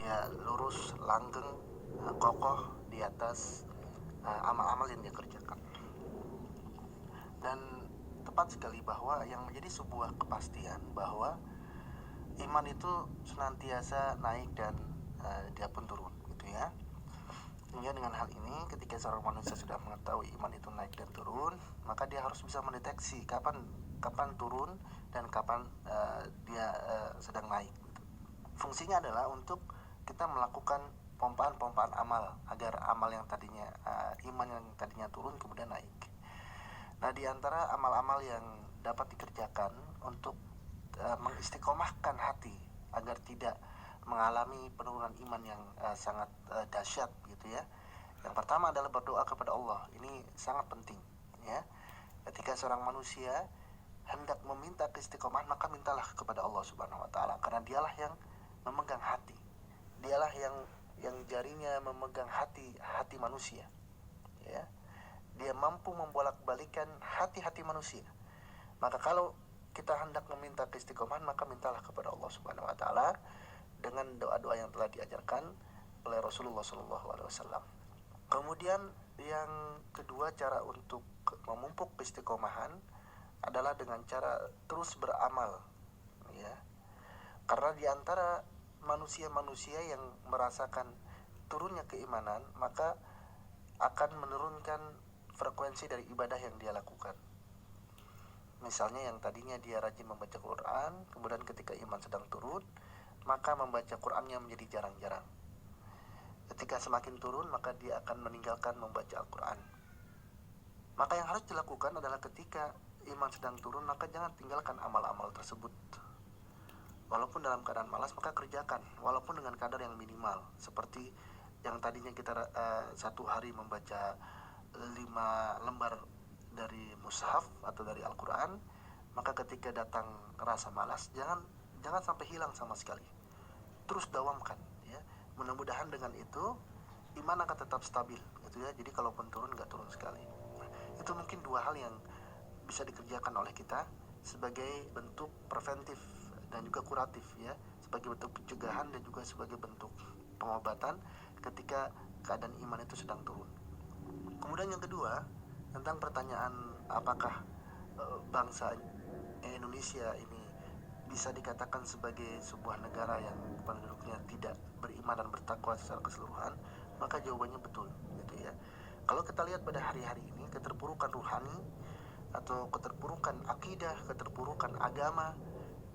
dia lurus, langgeng, kokoh di atas amal-amal yang dia kerjakan. Dan tepat sekali bahwa yang menjadi sebuah kepastian bahwa iman itu senantiasa naik dan dia pun turun, gitu ya. Sehingga dengan hal ini, ketika seorang manusia sudah mengetahui iman itu naik dan turun, maka dia harus bisa mendeteksi kapan turun dan kapan dia sedang naik. Gitu. Fungsinya adalah untuk kita melakukan pompaan amal agar amal yang tadinya iman yang tadinya turun kemudian naik. Nah, di antara amal-amal yang dapat dikerjakan untuk mengistiqomahkan hati agar tidak mengalami penurunan iman yang sangat dahsyat gitu ya. Yang pertama adalah berdoa kepada Allah. Ini sangat penting ya. Ketika seorang manusia hendak meminta keistiqomahan, maka mintalah kepada Allah Subhanahu wa taala, karena dialah yang memegang hati. Dialah yang jarinya memegang hati manusia. Ya. Dia mampu membolak-balikan hati-hati manusia. Maka kalau kita hendak meminta keistiqomahan, maka mintalah kepada Allah Subhanahu wa taala dengan doa-doa yang telah diajarkan oleh Rasulullah SAW. Kemudian yang kedua, cara untuk memupuk keistiqomahan adalah dengan cara terus beramal, ya. Karena di antara manusia-manusia yang merasakan turunnya keimanan, maka akan menurunkan frekuensi dari ibadah yang dia lakukan. Misalnya yang tadinya dia rajin membaca Quran, kemudian ketika iman sedang turun, maka membaca Qurannya menjadi jarang-jarang. Ketika semakin turun, maka dia akan meninggalkan membaca Al-Quran. Maka yang harus dilakukan adalah ketika iman sedang turun, maka jangan tinggalkan amal-amal tersebut. Walaupun dalam keadaan malas, maka kerjakan, walaupun dengan kadar yang minimal. Seperti yang tadinya kita satu hari membaca 5 lembar dari mushaf atau dari Al-Quran, maka ketika datang rasa malas, jangan sampai hilang sama sekali. Terus dawamkan, ya. Mudah-mudahan dengan itu iman akan tetap stabil, gitu ya. Jadi kalaupun turun, nggak turun sekali. Itu mungkin dua hal yang bisa dikerjakan oleh kita sebagai bentuk preventif dan juga kuratif, ya, sebagai bentuk pencegahan dan juga sebagai bentuk pengobatan ketika keadaan iman itu sedang turun. Kemudian yang kedua, tentang pertanyaan apakah bangsa Indonesia ini bisa dikatakan sebagai sebuah negara yang penduduknya tidak beriman dan bertakwa secara keseluruhan, maka jawabannya betul, gitu ya. Kalau kita lihat pada hari-hari ini, keterpurukan ruhani atau keterpurukan akidah, keterpurukan agama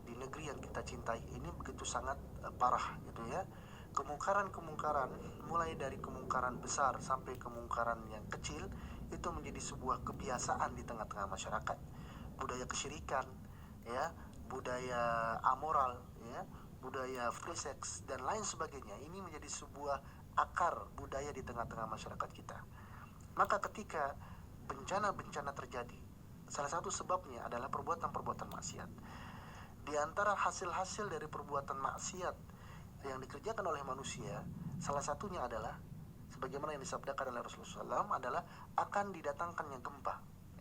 di negeri yang kita cintai ini begitu sangat parah, gitu ya. Kemungkaran mulai dari kemungkaran besar sampai kemungkaran yang kecil itu menjadi sebuah kebiasaan di tengah-tengah masyarakat. Budaya kesyirikan, ya, budaya amoral, ya, budaya free sex dan lain sebagainya, ini menjadi sebuah akar budaya di tengah-tengah masyarakat kita. Maka ketika bencana-bencana terjadi, salah satu sebabnya adalah perbuatan-perbuatan maksiat. Di antara hasil-hasil dari perbuatan maksiat yang dikerjakan oleh manusia, salah satunya adalah sebagaimana yang disabdakan oleh Rasulullah SAW adalah akan didatangkannya gempa,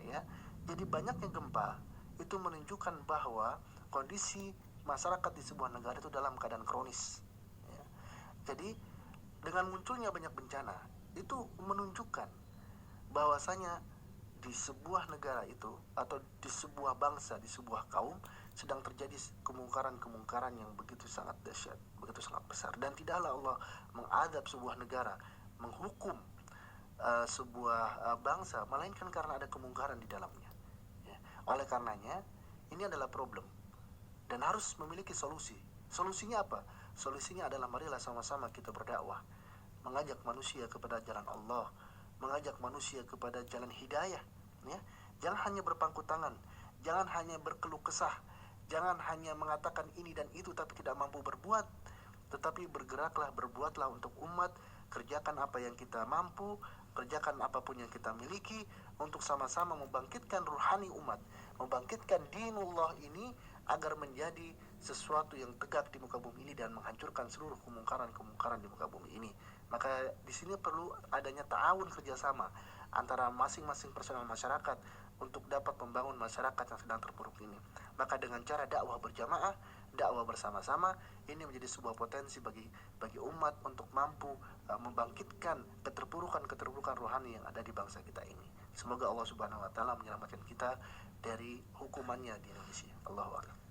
ya. Jadi banyaknya gempa itu menunjukkan bahwa kondisi masyarakat di sebuah negara itu dalam keadaan kronis, ya. Jadi dengan munculnya banyak bencana itu menunjukkan bahwasanya di sebuah negara itu atau di sebuah bangsa, di sebuah kaum sedang terjadi kemungkaran-kemungkaran yang begitu sangat dahsyat, begitu sangat besar. Dan tidaklah Allah mengadab sebuah negara, menghukum sebuah bangsa, melainkan karena ada kemungkaran di dalamnya, ya. Oleh karenanya, ini adalah problem dan harus memiliki solusi. Solusinya apa? Solusinya adalah marilah sama-sama kita berdakwah, mengajak manusia kepada jalan Allah, mengajak manusia kepada jalan hidayah, ya. Jangan hanya berpangku tangan, jangan hanya berkeluh kesah, jangan hanya mengatakan ini dan itu tapi tidak mampu berbuat. Tetapi bergeraklah, berbuatlah untuk umat, kerjakan apa yang kita mampu, kerjakan apapun yang kita miliki untuk sama-sama membangkitkan ruhani umat, membangkitkan dinullah ini agar menjadi sesuatu yang tegak di muka bumi ini dan menghancurkan seluruh kemungkaran-kemungkaran di muka bumi ini. Maka di sini perlu adanya ta'awun, kerjasama antara masing-masing personel masyarakat untuk dapat membangun masyarakat yang sedang terpuruk ini. Maka dengan cara dakwah berjamaah, dakwah bersama-sama, ini menjadi sebuah potensi bagi umat untuk mampu membangkitkan keterpurukan rohani yang ada di bangsa kita ini. Semoga Allah Subhanahu wa taala menyelamatkan kita dari hukumannya di Indonesia. Allahu a'lam.